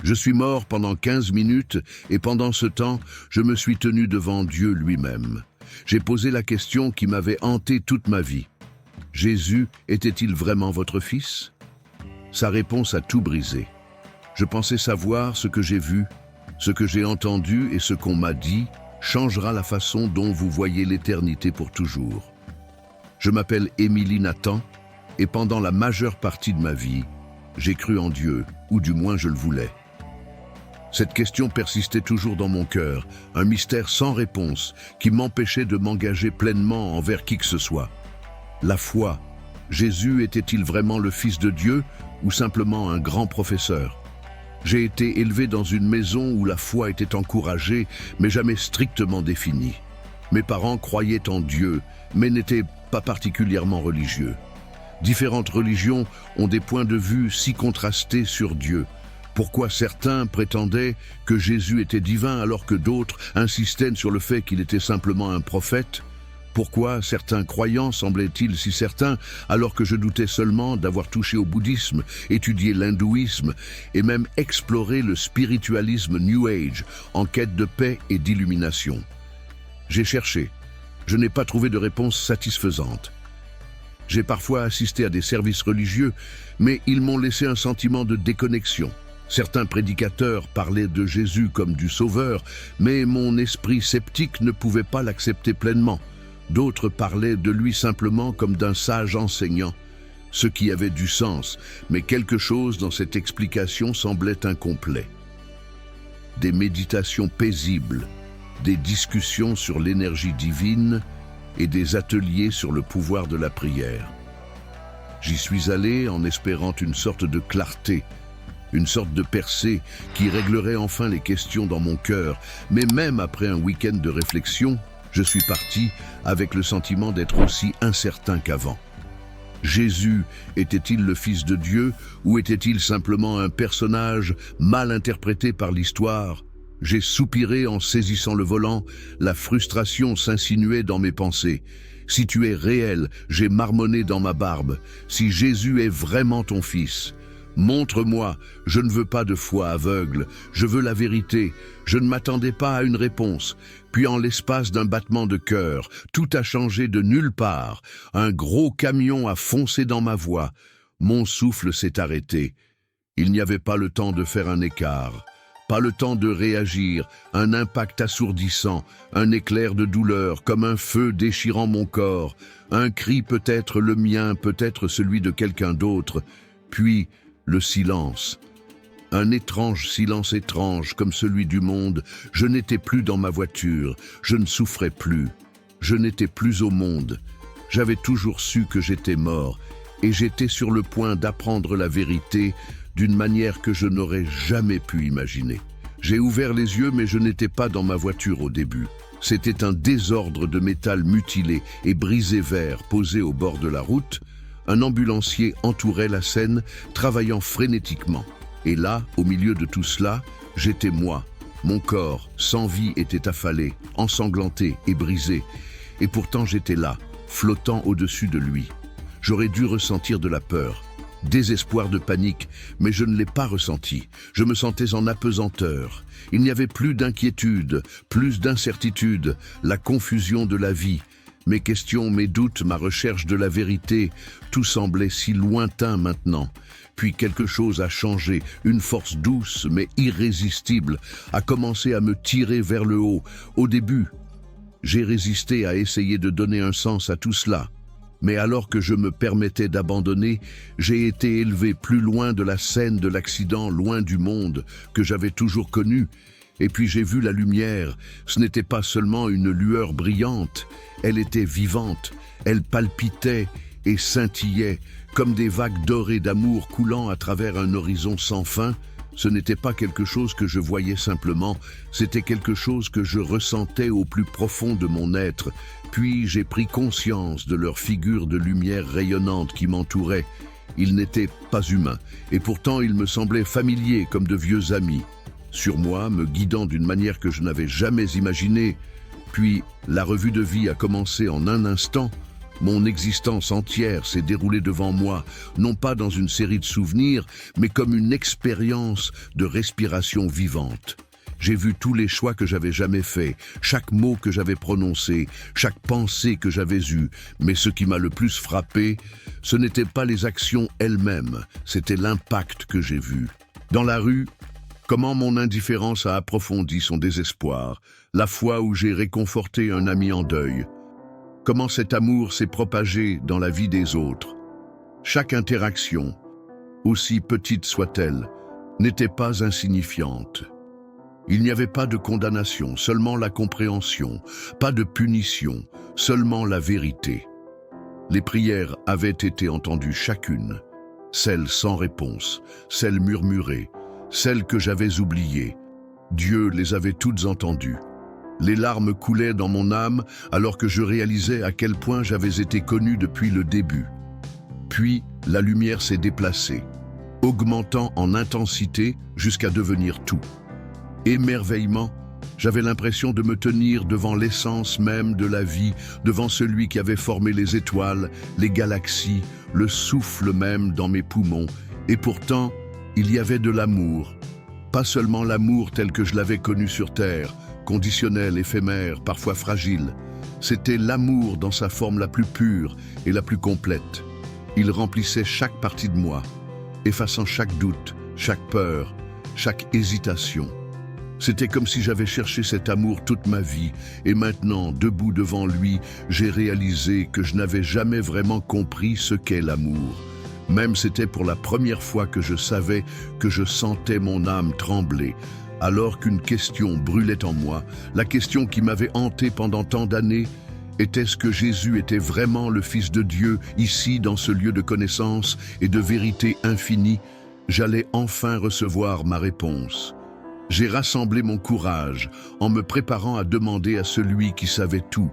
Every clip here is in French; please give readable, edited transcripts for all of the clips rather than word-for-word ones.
Je suis mort pendant 15 minutes et pendant ce temps, je me suis tenu devant Dieu lui-même. J'ai posé la question qui m'avait hanté toute ma vie. Jésus était-il vraiment votre fils? Sa réponse a tout brisé. Je pensais savoir ce que j'ai vu, ce que j'ai entendu et ce qu'on m'a dit changera la façon dont vous voyez l'éternité pour toujours. Je m'appelle Émilie Nathan et pendant la majeure partie de ma vie, j'ai cru en Dieu, ou du moins je le voulais. Cette question persistait toujours dans mon cœur, un mystère sans réponse qui m'empêchait de m'engager pleinement envers qui que ce soit. La foi, Jésus était-il vraiment le Fils de Dieu ou simplement un grand professeur? J'ai été élevé dans une maison où la foi était encouragée, mais jamais strictement définie. Mes parents croyaient en Dieu, mais n'étaient pas particulièrement religieux. Différentes religions ont des points de vue si contrastés sur Dieu. Pourquoi certains prétendaient que Jésus était divin alors que d'autres insistaient sur le fait qu'il était simplement un prophète? Pourquoi certains croyants semblaient-ils si certains alors que je doutais seulement d'avoir touché au bouddhisme, étudié l'hindouisme et même exploré le spiritualisme New Age en quête de paix et d'illumination? J'ai cherché. Je n'ai pas trouvé de réponse satisfaisante. J'ai parfois assisté à des services religieux, mais ils m'ont laissé un sentiment de déconnexion. Certains prédicateurs parlaient de Jésus comme du Sauveur, mais mon esprit sceptique ne pouvait pas l'accepter pleinement. D'autres parlaient de lui simplement comme d'un sage enseignant, ce qui avait du sens, mais quelque chose dans cette explication semblait incomplet. Des méditations paisibles, des discussions sur l'énergie divine et des ateliers sur le pouvoir de la prière. J'y suis allé en espérant une sorte de clarté, une sorte de percée qui réglerait enfin les questions dans mon cœur, mais même après un week-end de réflexion, je suis parti avec le sentiment d'être aussi incertain qu'avant. Jésus était-il le Fils de Dieu ou était-il simplement un personnage mal interprété par l'histoire? J'ai soupiré en saisissant le volant, la frustration s'insinuait dans mes pensées. Si tu es réel, j'ai marmonné dans ma barbe, si Jésus est vraiment ton Fils, montre-moi, je ne veux pas de foi aveugle, je veux la vérité. Je ne m'attendais pas à une réponse. Puis en l'espace d'un battement de cœur, tout a changé de nulle part. Un gros camion a foncé dans ma voie. Mon souffle s'est arrêté. Il n'y avait pas le temps de faire un écart. Pas le temps de réagir, un impact assourdissant, un éclair de douleur, comme un feu déchirant mon corps, un cri peut-être le mien, peut-être celui de quelqu'un d'autre, puis le silence. Un étrange silence étrange comme celui du monde. Je n'étais plus dans ma voiture, je ne souffrais plus, je n'étais plus au monde. J'avais toujours su que j'étais mort et j'étais sur le point d'apprendre la vérité d'une manière que je n'aurais jamais pu imaginer. J'ai ouvert les yeux mais je n'étais pas dans ma voiture au début. C'était un désordre de métal mutilé et brisé vert posé au bord de la route. Un ambulancier entourait la scène, travaillant frénétiquement. Et là, au milieu de tout cela, j'étais moi. Mon corps, sans vie, était affalé, ensanglanté et brisé. Et pourtant j'étais là, flottant au-dessus de lui. J'aurais dû ressentir de la peur, désespoir de panique, mais je ne l'ai pas ressenti. Je me sentais en apesanteur. Il n'y avait plus d'inquiétude, plus d'incertitude, la confusion de la vie. Mes questions, mes doutes, ma recherche de la vérité, tout semblait si lointain maintenant. Puis quelque chose a changé, une force douce mais irrésistible a commencé à me tirer vers le haut. Au début, j'ai résisté à essayer de donner un sens à tout cela. Mais alors que je me permettais d'abandonner, j'ai été élevé plus loin de la scène de l'accident, loin du monde que j'avais toujours connu. Et puis j'ai vu la lumière. Ce n'était pas seulement une lueur brillante, elle était vivante, elle palpitait et scintillait, comme des vagues dorées d'amour coulant à travers un horizon sans fin. Ce n'était pas quelque chose que je voyais simplement, c'était quelque chose que je ressentais au plus profond de mon être. Puis j'ai pris conscience de leur figure de lumière rayonnante qui m'entourait. Ils n'étaient pas humains, et pourtant ils me semblaient familiers comme de vieux amis. Sur moi, me guidant d'une manière que je n'avais jamais imaginée. Puis la revue de vie a commencé en un instant. Mon existence entière s'est déroulée devant moi, non pas dans une série de souvenirs, mais comme une expérience de respiration vivante. J'ai vu tous les choix que j'avais jamais faits, chaque mot que j'avais prononcé, chaque pensée que j'avais eue. Mais ce qui m'a le plus frappé, ce n'étaient pas les actions elles-mêmes, c'était l'impact que j'ai vu. Dans la rue, comment mon indifférence a approfondi son désespoir, la fois où j'ai réconforté un ami en deuil. Comment cet amour s'est propagé dans la vie des autres. Chaque interaction, aussi petite soit-elle, n'était pas insignifiante. Il n'y avait pas de condamnation, seulement la compréhension, pas de punition, seulement la vérité. Les prières avaient été entendues chacune, celles sans réponse, celles murmurées, celles que j'avais oubliées. Dieu les avait toutes entendues. Les larmes coulaient dans mon âme alors que je réalisais à quel point j'avais été connu depuis le début. Puis, la lumière s'est déplacée, augmentant en intensité jusqu'à devenir tout. Émerveillement, j'avais l'impression de me tenir devant l'essence même de la vie, devant celui qui avait formé les étoiles, les galaxies, le souffle même dans mes poumons. Et pourtant, il y avait de l'amour. Pas seulement l'amour tel que je l'avais connu sur Terre, conditionnel, éphémère, parfois fragile. C'était l'amour dans sa forme la plus pure et la plus complète. Il remplissait chaque partie de moi, effaçant chaque doute, chaque peur, chaque hésitation. C'était comme si j'avais cherché cet amour toute ma vie, et maintenant, debout devant lui, j'ai réalisé que je n'avais jamais vraiment compris ce qu'est l'amour. Même c'était pour la première fois que je savais que je sentais mon âme trembler, alors qu'une question brûlait en moi, la question qui m'avait hanté pendant tant d'années. Était-ce que Jésus était vraiment le Fils de Dieu, ici dans ce lieu de connaissance et de vérité infinie? J'allais enfin recevoir ma réponse. J'ai rassemblé mon courage en me préparant à demander à celui qui savait tout.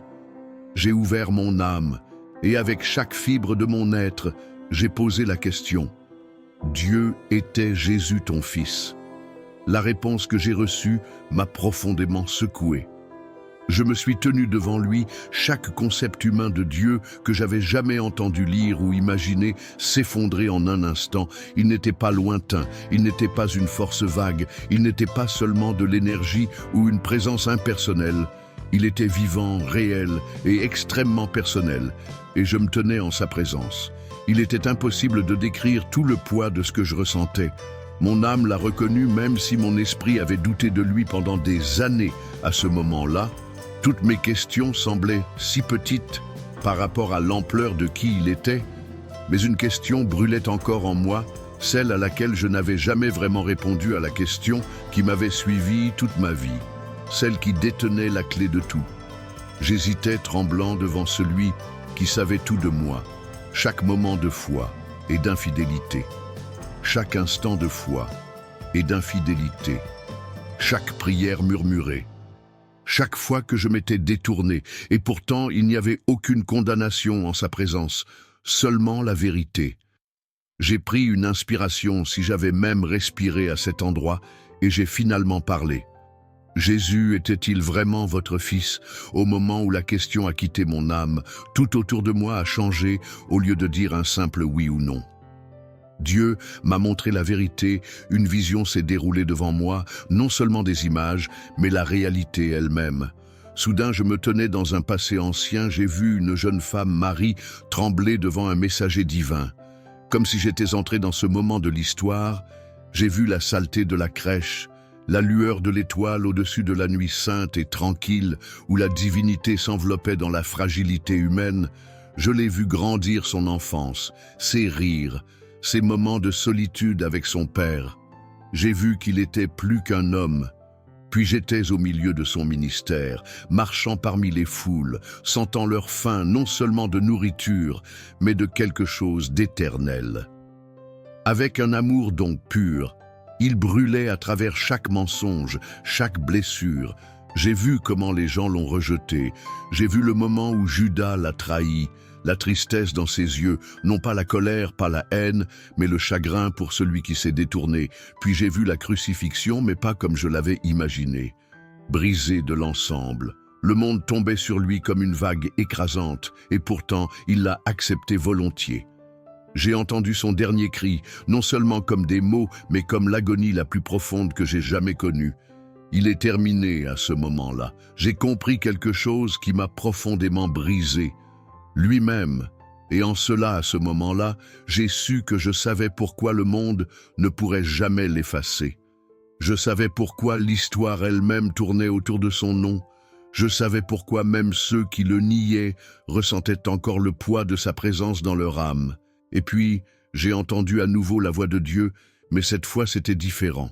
J'ai ouvert mon âme et avec chaque fibre de mon être, j'ai posé la question. Dieu était Jésus ton Fils? La réponse que j'ai reçue m'a profondément secoué. Je me suis tenu devant lui, chaque concept humain de Dieu que j'avais jamais entendu lire ou imaginer s'effondrer en un instant. Il n'était pas lointain, il n'était pas une force vague, il n'était pas seulement de l'énergie ou une présence impersonnelle. Il était vivant, réel et extrêmement personnel, et je me tenais en sa présence. Il était impossible de décrire tout le poids de ce que je ressentais. Mon âme l'a reconnu même si mon esprit avait douté de lui pendant des années à ce moment-là. Toutes mes questions semblaient si petites par rapport à l'ampleur de qui il était, mais une question brûlait encore en moi, celle à laquelle je n'avais jamais vraiment répondu à la question qui m'avait suivi toute ma vie, celle qui détenait la clé de tout. J'hésitais tremblant devant celui qui savait tout de moi, chaque moment de foi et d'infidélité, chaque instant de foi et d'infidélité, chaque prière murmurée. Chaque fois que je m'étais détourné, et pourtant il n'y avait aucune condamnation en sa présence, seulement la vérité. J'ai pris une inspiration si j'avais même respiré à cet endroit, et j'ai finalement parlé. Jésus était-il vraiment votre Fils? Au moment où la question a quitté mon âme, tout autour de moi a changé au lieu de dire un simple oui ou non. Dieu m'a montré la vérité, une vision s'est déroulée devant moi, non seulement des images, mais la réalité elle-même. Soudain, je me tenais dans un passé ancien, j'ai vu une jeune femme, Marie, trembler devant un messager divin. Comme si j'étais entré dans ce moment de l'histoire, j'ai vu la saleté de la crèche, la lueur de l'étoile au-dessus de la nuit sainte et tranquille, où la divinité s'enveloppait dans la fragilité humaine. Je l'ai vu grandir son enfance, ses rires, ces moments de solitude avec son père. J'ai vu qu'il était plus qu'un homme. Puis j'étais au milieu de son ministère, marchant parmi les foules, sentant leur faim non seulement de nourriture, mais de quelque chose d'éternel. Avec un amour donc pur, il brûlait à travers chaque mensonge, chaque blessure. J'ai vu comment les gens l'ont rejeté. J'ai vu le moment où Judas l'a trahi, la tristesse dans ses yeux, non pas la colère, pas la haine, mais le chagrin pour celui qui s'est détourné. Puis j'ai vu la crucifixion, mais pas comme je l'avais imaginé. Brisé de l'ensemble, Le monde tombait sur lui comme une vague écrasante, et pourtant il l'a accepté volontiers. J'ai entendu son dernier cri, non seulement comme des mots, mais comme l'agonie la plus profonde que j'ai jamais connue. Il est terminé à ce moment-là. J'ai compris quelque chose qui m'a profondément brisé. Lui-même. Et en cela, à ce moment-là, j'ai su que je savais pourquoi le monde ne pourrait jamais l'effacer. Je savais pourquoi l'histoire elle-même tournait autour de son nom. Je savais pourquoi même ceux qui le niaient ressentaient encore le poids de sa présence dans leur âme. Et puis, j'ai entendu à nouveau la voix de Dieu, mais cette fois c'était différent.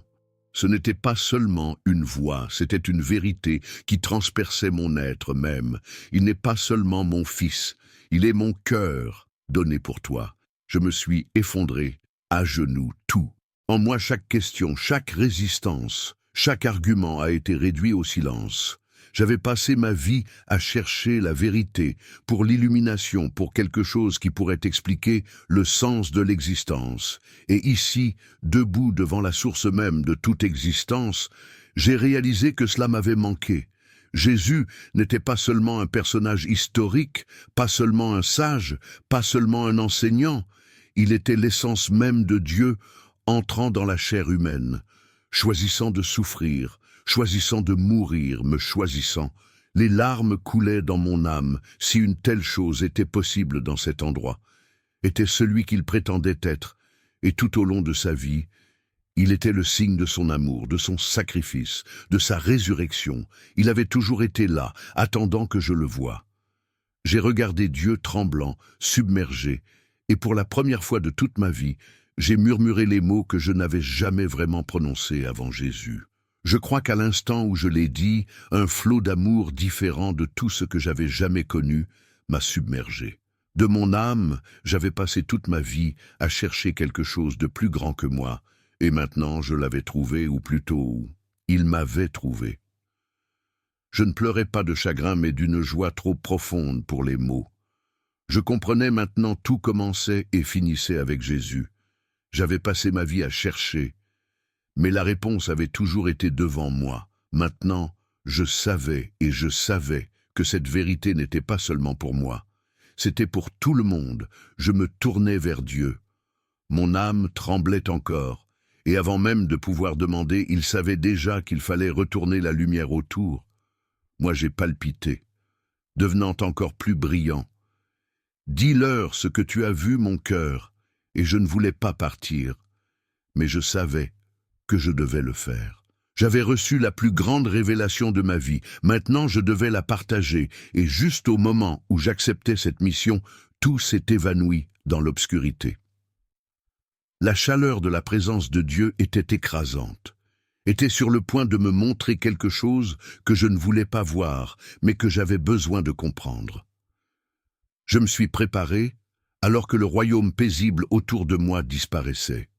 Ce n'était pas seulement une voix, c'était une vérité qui transperçait mon être même. Il n'est pas seulement mon fils, il est mon cœur donné pour toi. Je me suis effondré, à genoux, tout. En moi, chaque question, chaque résistance, chaque argument a été réduit au silence. J'avais passé ma vie à chercher la vérité, pour l'illumination, pour quelque chose qui pourrait expliquer le sens de l'existence. Et ici, debout devant la source même de toute existence, j'ai réalisé que cela m'avait manqué. Jésus n'était pas seulement un personnage historique, pas seulement un sage, pas seulement un enseignant. Il était l'essence même de Dieu entrant dans la chair humaine, choisissant de souffrir, choisissant de mourir, me choisissant. Les larmes coulaient dans mon âme, si une telle chose était possible dans cet endroit. Était celui qu'il prétendait être, et tout au long de sa vie, il était le signe de son amour, de son sacrifice, de sa résurrection. Il avait toujours été là, attendant que je le voie. J'ai regardé Dieu tremblant, submergé, et pour la première fois de toute ma vie, j'ai murmuré les mots que je n'avais jamais vraiment prononcés avant Jésus. Je crois qu'à l'instant où je l'ai dit, un flot d'amour différent de tout ce que j'avais jamais connu m'a submergé. De mon âme, j'avais passé toute ma vie à chercher quelque chose de plus grand que moi, et maintenant je l'avais trouvé, ou plutôt, il m'avait trouvé. Je ne pleurais pas de chagrin, mais d'une joie trop profonde pour les mots. Je comprenais maintenant tout commençait et finissait avec Jésus. J'avais passé ma vie à chercher, mais la réponse avait toujours été devant moi. Maintenant, je savais et je savais que cette vérité n'était pas seulement pour moi. C'était pour tout le monde. Je me tournais vers Dieu. Mon âme tremblait encore, et avant même de pouvoir demander, il savait déjà qu'il fallait retourner la lumière autour. Moi j'ai palpité, devenant encore plus brillant. Dis-leur ce que tu as vu, mon cœur, et je ne voulais pas partir, mais je savais que je devais le faire. J'avais reçu la plus grande révélation de ma vie. Maintenant, je devais la partager. Et juste au moment où j'acceptais cette mission, tout s'est évanoui dans l'obscurité. La chaleur de la présence de Dieu était écrasante, était sur le point de me montrer quelque chose que je ne voulais pas voir, mais que j'avais besoin de comprendre. Je me suis préparé alors que le royaume paisible autour de moi disparaissait.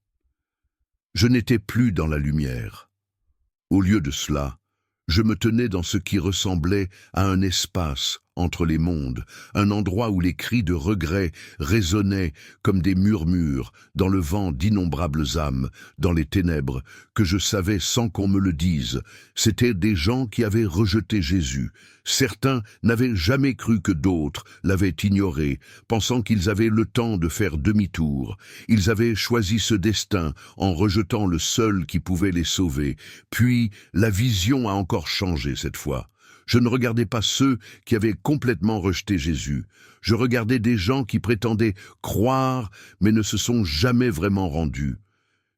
Je n'étais plus dans la lumière. Au lieu de cela, je me tenais dans ce qui ressemblait à un espace entre les mondes, un endroit où les cris de regret résonnaient comme des murmures dans le vent d'innombrables âmes, dans les ténèbres, que je savais sans qu'on me le dise. C'étaient des gens qui avaient rejeté Jésus. Certains n'avaient jamais cru que d'autres l'avaient ignoré, pensant qu'ils avaient le temps de faire demi-tour. Ils avaient choisi ce destin en rejetant le seul qui pouvait les sauver. Puis, la vision a encore changé cette fois. Je ne regardais pas ceux qui avaient complètement rejeté Jésus. Je regardais des gens qui prétendaient croire, mais ne se sont jamais vraiment rendus.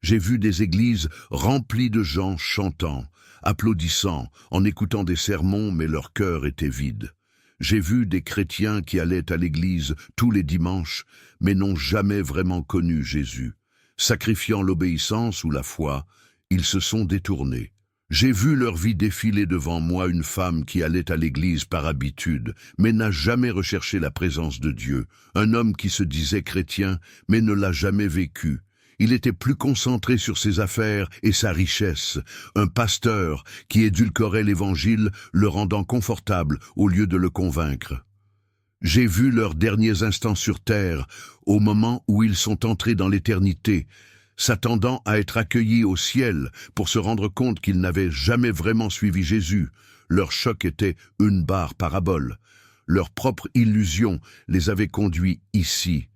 J'ai vu des églises remplies de gens chantant, applaudissant, en écoutant des sermons, mais leur cœur était vide. J'ai vu des chrétiens qui allaient à l'église tous les dimanches, mais n'ont jamais vraiment connu Jésus. Sacrifiant l'obéissance ou la foi, ils se sont détournés. J'ai vu leur vie défiler devant moi, une femme qui allait à l'église par habitude, mais n'a jamais recherché la présence de Dieu, un homme qui se disait chrétien, mais ne l'a jamais vécu. Il était plus concentré sur ses affaires et sa richesse, un pasteur qui édulcorait l'évangile, le rendant confortable au lieu de le convaincre. J'ai vu leurs derniers instants sur terre, au moment où ils sont entrés dans l'éternité, s'attendant à être accueillis au ciel pour se rendre compte qu'ils n'avaient jamais vraiment suivi Jésus. Leur choc était une barre parabole. Leur propre illusion les avait conduits ici.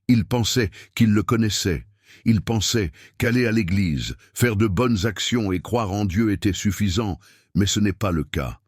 Ils pensaient qu'ils le connaissaient. Ils pensaient qu'aller à l'église, faire de bonnes actions et croire en Dieu était suffisant, mais ce n'est pas le cas.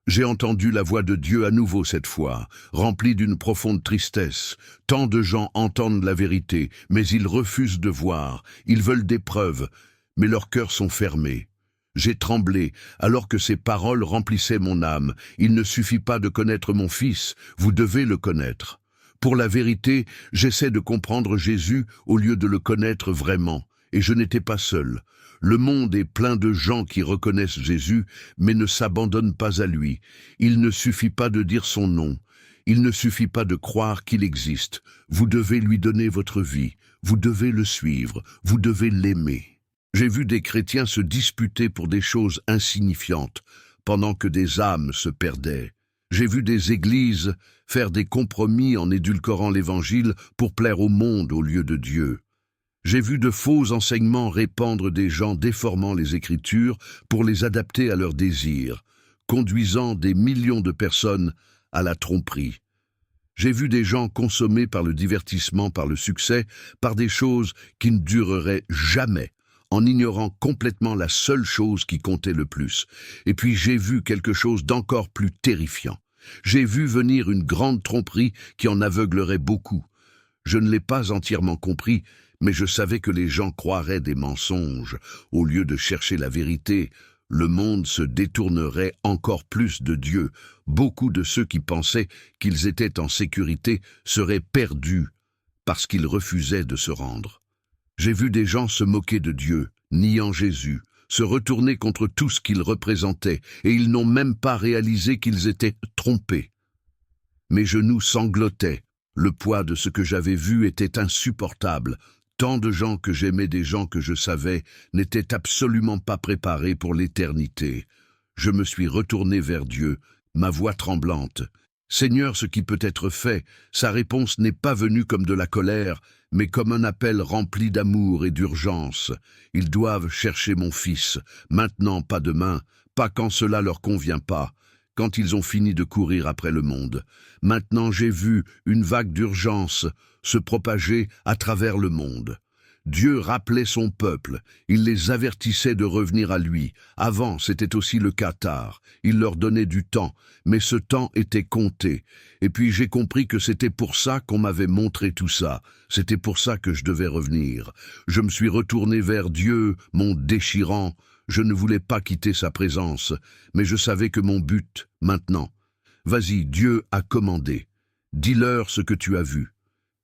J'ai entendu la voix de Dieu à nouveau cette fois, remplie d'une profonde tristesse. Tant de gens entendent la vérité, mais ils refusent de voir. Ils veulent des preuves, mais leurs cœurs sont fermés. J'ai tremblé alors que ces paroles remplissaient mon âme. Il ne suffit pas de connaître mon Fils, vous devez le connaître. Pour la vérité, j'essaie de comprendre Jésus au lieu de le connaître vraiment, et je n'étais pas seul. Le monde est plein de gens qui reconnaissent Jésus, mais ne s'abandonnent pas à lui. Il ne suffit pas de dire son nom. Il ne suffit pas de croire qu'il existe. Vous devez lui donner votre vie. Vous devez le suivre. Vous devez l'aimer. J'ai vu des chrétiens se disputer pour des choses insignifiantes, pendant que des âmes se perdaient. J'ai vu des églises faire des compromis en édulcorant l'Évangile pour plaire au monde au lieu de Dieu. J'ai vu de faux enseignements répandre des gens déformant les Écritures pour les adapter à leurs désirs, conduisant des millions de personnes à la tromperie. J'ai vu des gens consommés par le divertissement, par le succès, par des choses qui ne dureraient jamais, en ignorant complètement la seule chose qui comptait le plus. Et puis j'ai vu quelque chose d'encore plus terrifiant. J'ai vu venir une grande tromperie qui en aveuglerait beaucoup. Je ne l'ai pas entièrement compris, mais je savais que les gens croiraient des mensonges. Au lieu de chercher la vérité, le monde se détournerait encore plus de Dieu. Beaucoup de ceux qui pensaient qu'ils étaient en sécurité seraient perdus parce qu'ils refusaient de se rendre. J'ai vu des gens se moquer de Dieu, niant Jésus, se retourner contre tout ce qu'il représentait, et ils n'ont même pas réalisé qu'ils étaient trompés. Mes genoux sanglotaient. Le poids de ce que j'avais vu était insupportable. Tant de gens que j'aimais, des gens que je savais, n'étaient absolument pas préparés pour l'éternité. Je me suis retourné vers Dieu, ma voix tremblante. « Seigneur, ce qui peut être fait ?» Sa réponse n'est pas venue comme de la colère, mais comme un appel rempli d'amour et d'urgence. Ils doivent chercher mon Fils, maintenant, pas demain, pas quand cela leur convient pas, quand ils ont fini de courir après le monde. Maintenant j'ai vu une vague d'urgence se propager à travers le monde. Dieu rappelait son peuple, il les avertissait de revenir à lui. Avant, c'était aussi le cas tard. Il leur donnait du temps, mais ce temps était compté. Et puis j'ai compris que c'était pour ça qu'on m'avait montré tout ça. C'était pour ça que je devais revenir. Je me suis retourné vers Dieu, mon déchirant. Je ne voulais pas quitter sa présence, mais je savais que mon but, maintenant. Vas-y, Dieu a commandé. Dis-leur ce que tu as vu.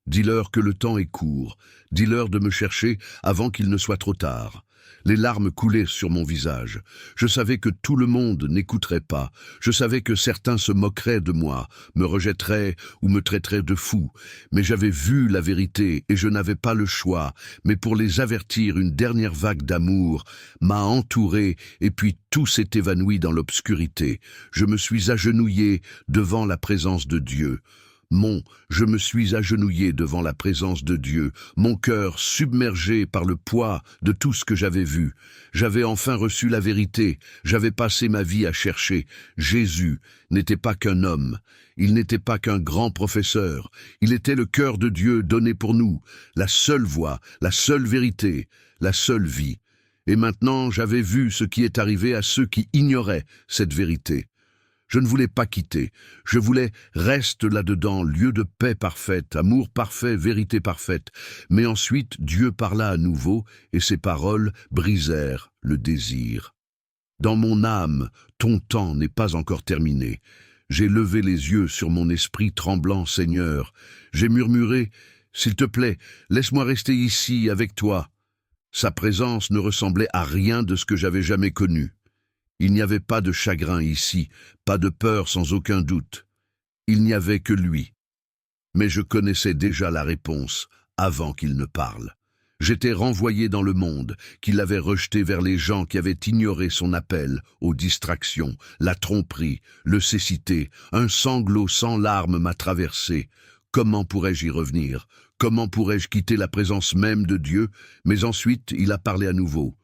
Dis-leur que le temps est court. Dis-leur de me chercher avant qu'il ne soit trop tard. Les larmes coulaient sur mon visage. Je savais que tout le monde n'écouterait pas. Je savais que certains se moqueraient de moi, me rejetteraient ou me traiteraient de fou. Mais j'avais vu la vérité et je n'avais pas le choix. Mais pour les avertir, une dernière vague d'amour m'a entouré et puis tout s'est évanoui dans l'obscurité. Je me suis agenouillé devant la présence de Dieu. Je me suis agenouillé devant la présence de Dieu, mon cœur submergé par le poids de tout ce que j'avais vu. J'avais enfin reçu la vérité, j'avais passé ma vie à chercher. Jésus n'était pas qu'un homme, il n'était pas qu'un grand professeur, il était le cœur de Dieu donné pour nous, la seule voie, la seule vérité, la seule vie. Et maintenant j'avais vu ce qui est arrivé à ceux qui ignoraient cette vérité. Je ne voulais pas quitter. Je voulais reste là-dedans, lieu de paix parfaite, amour parfait, vérité parfaite. Mais ensuite, Dieu parla à nouveau, et ses paroles brisèrent le désir. Dans mon âme, ton temps n'est pas encore terminé. J'ai levé les yeux sur mon esprit tremblant, Seigneur. J'ai murmuré, s'il te plaît, laisse-moi rester ici avec toi. Sa présence ne ressemblait à rien de ce que j'avais jamais connu. Il n'y avait pas de chagrin ici, pas de peur sans aucun doute. Il n'y avait que lui. Mais je connaissais déjà la réponse avant qu'il ne parle. J'étais renvoyé dans le monde, qu'il avait rejeté vers les gens qui avaient ignoré son appel aux distractions, la tromperie, le cécité. Un sanglot sans larmes m'a traversé. Comment pourrais-je y revenir? Comment pourrais-je quitter la présence même de Dieu? Mais ensuite, il a parlé à nouveau.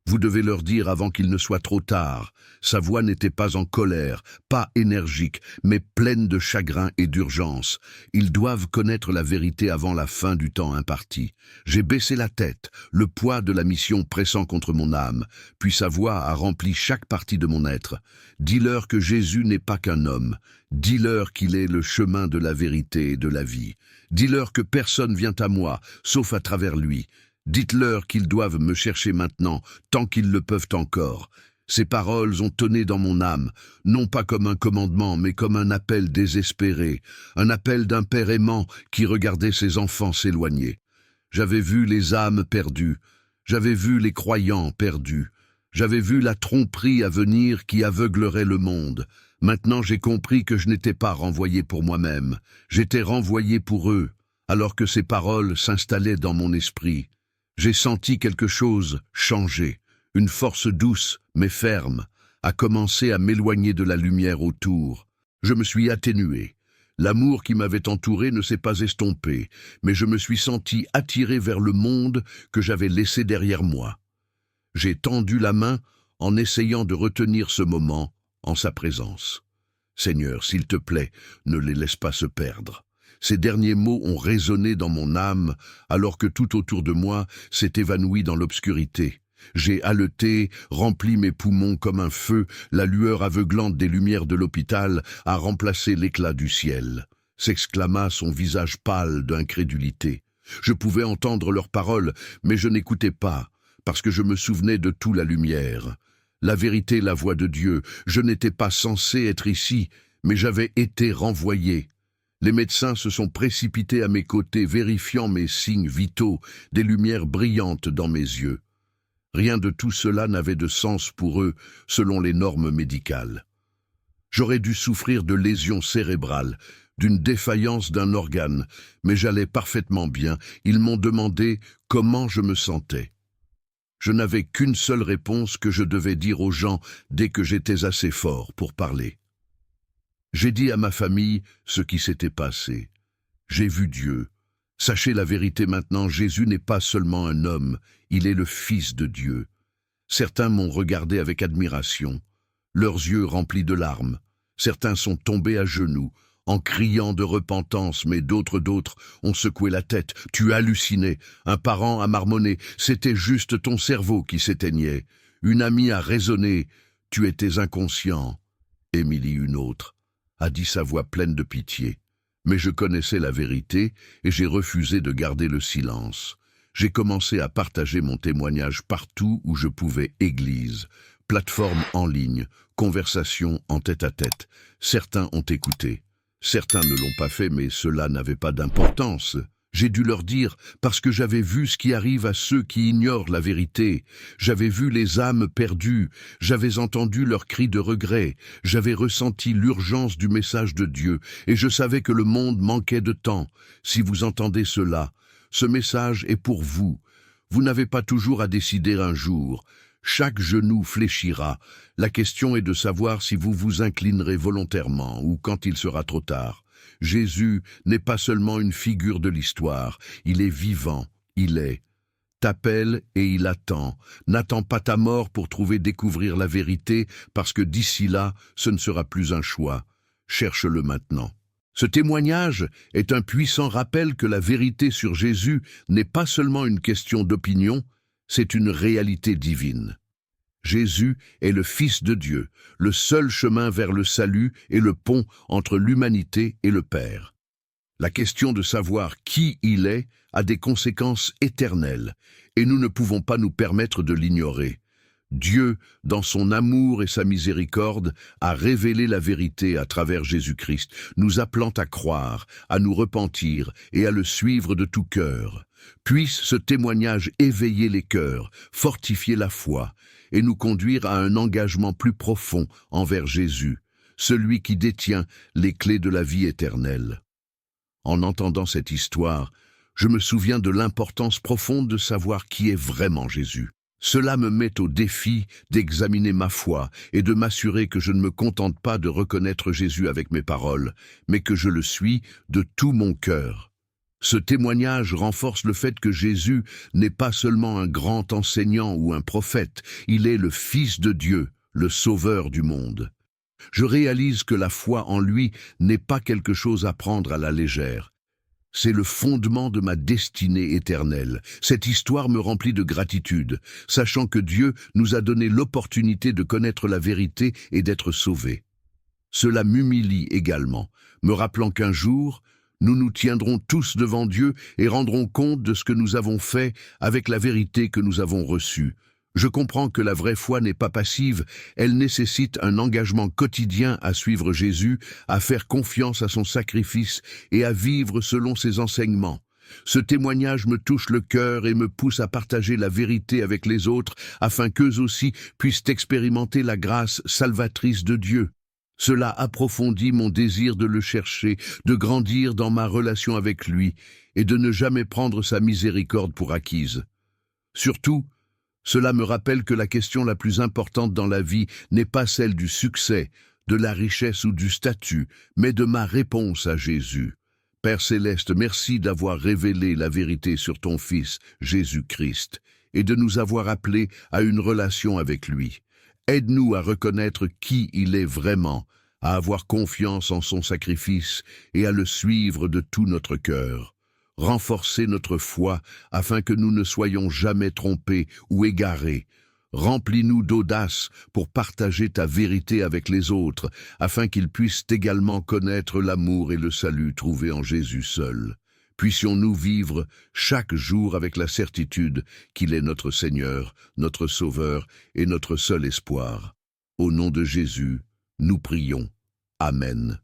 Vous devez leur dire avant qu'il ne soit trop tard. Sa voix n'était pas en colère, pas énergique, mais pleine de chagrin et d'urgence. Ils doivent connaître la vérité avant la fin du temps imparti. J'ai baissé la tête, le poids de la mission pressant contre mon âme, puis sa voix a rempli chaque partie de mon être. Dis-leur que Jésus n'est pas qu'un homme. Dis-leur qu'il est le chemin de la vérité et de la vie. Dis-leur que personne vient à moi, sauf à travers lui. Dites-leur qu'ils doivent me chercher maintenant, tant qu'ils le peuvent encore. Ces paroles ont tonné dans mon âme, non pas comme un commandement, mais comme un appel désespéré, un appel d'un père aimant qui regardait ses enfants s'éloigner. J'avais vu les âmes perdues, j'avais vu les croyants perdus, j'avais vu la tromperie à venir qui aveuglerait le monde. Maintenant j'ai compris que je n'étais pas renvoyé pour moi-même, j'étais renvoyé pour eux, alors que ces paroles s'installaient dans mon esprit. J'ai senti quelque chose changer, une force douce mais ferme, a commencé à m'éloigner de la lumière autour. Je me suis atténué. L'amour qui m'avait entouré ne s'est pas estompé, mais je me suis senti attiré vers le monde que j'avais laissé derrière moi. J'ai tendu la main en essayant de retenir ce moment en sa présence. Seigneur, s'il te plaît, ne les laisse pas se perdre. Ces derniers mots ont résonné dans mon âme, alors que tout autour de moi s'est évanoui dans l'obscurité. J'ai haleté, rempli mes poumons comme un feu, la lueur aveuglante des lumières de l'hôpital a remplacé l'éclat du ciel. S'exclama son visage pâle d'incrédulité. Je pouvais entendre leurs paroles, mais je n'écoutais pas, parce que je me souvenais de toute la lumière. La vérité, la voix de Dieu, je n'étais pas censé être ici, mais j'avais été renvoyé. Les médecins se sont précipités à mes côtés, vérifiant mes signes vitaux, des lumières brillantes dans mes yeux. Rien de tout cela n'avait de sens pour eux, selon les normes médicales. J'aurais dû souffrir de lésions cérébrales, d'une défaillance d'un organe, mais j'allais parfaitement bien. Ils m'ont demandé comment je me sentais. Je n'avais qu'une seule réponse que je devais dire aux gens dès que j'étais assez fort pour parler. J'ai dit à ma famille ce qui s'était passé. J'ai vu Dieu. Sachez la vérité maintenant, Jésus n'est pas seulement un homme, il est le Fils de Dieu. Certains m'ont regardé avec admiration, leurs yeux remplis de larmes. Certains sont tombés à genoux, en criant de repentance, mais d'autres ont secoué la tête. Tu hallucinais. Un parent a marmonné. C'était juste ton cerveau qui s'éteignait. Une amie a raisonné. Tu étais inconscient. Émilie, une autre, a dit sa voix pleine de pitié. Mais je connaissais la vérité et j'ai refusé de garder le silence. J'ai commencé à partager mon témoignage partout où je pouvais, église, plateforme en ligne, conversation en tête-à-tête. Certains ont écouté. Certains ne l'ont pas fait, mais cela n'avait pas d'importance. J'ai dû leur dire, parce que j'avais vu ce qui arrive à ceux qui ignorent la vérité. J'avais vu les âmes perdues, j'avais entendu leurs cris de regret, j'avais ressenti l'urgence du message de Dieu, et je savais que le monde manquait de temps. Si vous entendez cela, ce message est pour vous. Vous n'avez pas toujours à décider un jour. Chaque genou fléchira. La question est de savoir si vous vous inclinerez volontairement ou quand il sera trop tard. Jésus n'est pas seulement une figure de l'histoire, il est vivant, il est. T'appelle et il attend. N'attends pas ta mort pour découvrir la vérité, parce que d'ici là, ce ne sera plus un choix. Cherche-le maintenant. Ce témoignage est un puissant rappel que la vérité sur Jésus n'est pas seulement une question d'opinion, c'est une réalité divine. Jésus est le Fils de Dieu, le seul chemin vers le salut et le pont entre l'humanité et le Père. La question de savoir qui il est a des conséquences éternelles, et nous ne pouvons pas nous permettre de l'ignorer. Dieu, dans son amour et sa miséricorde, a révélé la vérité à travers Jésus-Christ, nous appelant à croire, à nous repentir et à le suivre de tout cœur. Puisse ce témoignage éveiller les cœurs, fortifier la foi, et nous conduire à un engagement plus profond envers Jésus, celui qui détient les clés de la vie éternelle. En entendant cette histoire, je me souviens de l'importance profonde de savoir qui est vraiment Jésus. Cela me met au défi d'examiner ma foi et de m'assurer que je ne me contente pas de reconnaître Jésus avec mes paroles, mais que je le suis de tout mon cœur. Ce témoignage renforce le fait que Jésus n'est pas seulement un grand enseignant ou un prophète, il est le Fils de Dieu, le Sauveur du monde. Je réalise que la foi en lui n'est pas quelque chose à prendre à la légère. C'est le fondement de ma destinée éternelle. Cette histoire me remplit de gratitude, sachant que Dieu nous a donné l'opportunité de connaître la vérité et d'être sauvés. Cela m'humilie également, me rappelant qu'un jour, nous nous tiendrons tous devant Dieu et rendrons compte de ce que nous avons fait avec la vérité que nous avons reçue. Je comprends que la vraie foi n'est pas passive, elle nécessite un engagement quotidien à suivre Jésus, à faire confiance à son sacrifice et à vivre selon ses enseignements. Ce témoignage me touche le cœur et me pousse à partager la vérité avec les autres afin qu'eux aussi puissent expérimenter la grâce salvatrice de Dieu. Cela approfondit mon désir de le chercher, de grandir dans ma relation avec lui et de ne jamais prendre sa miséricorde pour acquise. Surtout, cela me rappelle que la question la plus importante dans la vie n'est pas celle du succès, de la richesse ou du statut, mais de ma réponse à Jésus. Père Céleste, merci d'avoir révélé la vérité sur ton Fils, Jésus-Christ, et de nous avoir appelés à une relation avec lui. Aide-nous à reconnaître qui il est vraiment, à avoir confiance en son sacrifice et à le suivre de tout notre cœur. Renforcez notre foi afin que nous ne soyons jamais trompés ou égarés. Remplis-nous d'audace pour partager ta vérité avec les autres, afin qu'ils puissent également connaître l'amour et le salut trouvés en Jésus seul. Puissions-nous vivre chaque jour avec la certitude qu'il est notre Seigneur, notre Sauveur et notre seul espoir. Au nom de Jésus, nous prions. Amen.